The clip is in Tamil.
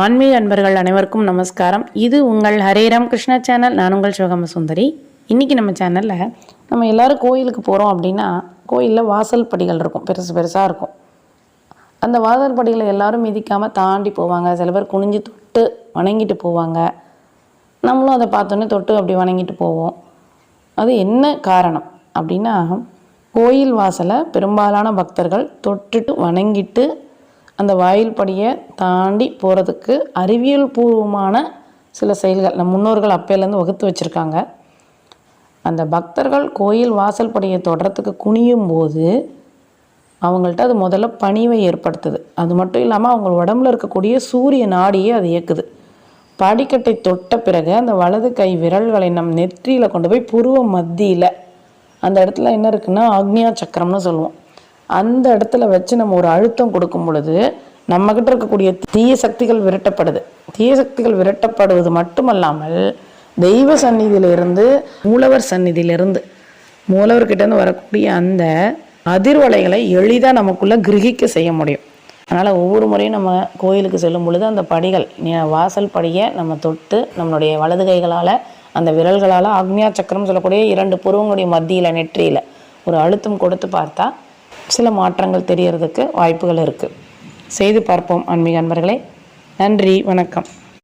ஆன்மீக அன்பர்கள் அனைவருக்கும் நமஸ்காரம். இது உங்கள் ஹரே ராம் கிருஷ்ணா சேனல். நான் உங்கள் சிவகாம சுந்தரி. இன்றைக்கி நம்ம சேனலில் நம்ம எல்லோரும் கோயிலுக்கு போகிறோம் அப்படின்னா கோயிலில் வாசல் படிகள் இருக்கும், பெருசு பெருசாக இருக்கும். அந்த வாசல் படிகளை எல்லோரும் மிதிக்காமல் தாண்டி போவாங்க. சில பேர் குனிஞ்சு தொட்டு வணங்கிட்டு போவாங்க. நம்மளும் அதை பார்த்தோன்னே தொட்டு அப்படி வணங்கிட்டு போவோம். அது என்ன காரணம் அப்படின்னா, கோயில் வாசலை பெரும்பாலான பக்தர்கள் தொட்டுட்டு வணங்கிட்டு அந்த வாயில் படியை தாண்டி போகிறதுக்கு அறிவியல் பூர்வமான சில செயல்கள் நம் முன்னோர்கள் அப்பையிலேருந்து வகுத்து வச்சுருக்காங்க. அந்த பக்தர்கள் கோயில் வாசல் படியை தொடுறதுக்கு குனியும் போது அவங்கள்ட்ட அது முதல்ல பணிவை ஏற்படுத்துது. அது மட்டும் இல்லாமல் அவங்க உடம்புல இருக்கக்கூடிய சூரிய நாடியை அது இயக்குது. படிக்கட்டை தொட்ட பிறகு அந்த வலது கை விரல்களை நம் நெற்றியில் கொண்டு போய் புருவ மத்தியில், அந்த இடத்துல என்ன இருக்குன்னா ஆக்னியா சக்கரம்னு சொல்லுவோம், அந்த இடத்துல வச்சு நம்ம ஒரு அழுத்தம் கொடுக்கும் பொழுது நம்மக்கிட்ட இருக்கக்கூடிய தீய சக்திகள் விரட்டப்படுது. தீய சக்திகள் விரட்டப்படுவது மட்டுமல்லாமல் தெய்வ சந்நிதியிலிருந்து மூலவர் சந்நிதியிலிருந்து மூலவர்கிட்டேருந்து வரக்கூடிய அந்த அதிர்வலைகளை எளிதாக நமக்குள்ளே கிரகிக்க செய்ய முடியும். அதனால் ஒவ்வொரு முறையும் நம்ம கோயிலுக்கு செல்லும் பொழுது அந்த படிகள் வாசல் படியை நம்ம தொட்டு நம்மளுடைய வலது கைகளால் அந்த விரல்களால் ஆக்னியா சக்கரம் சொல்லக்கூடிய 2 புருவங்களுடைய மத்தியில் நெற்றியில் ஒரு அழுத்தம் கொடுத்து பார்த்தா சில மாற்றங்கள் தெரியறதுக்கு வாய்ப்புகள் இருக்குது. செய்து பார்ப்போம் ஆன்மீக அன்பர்களே. நன்றி, வணக்கம்.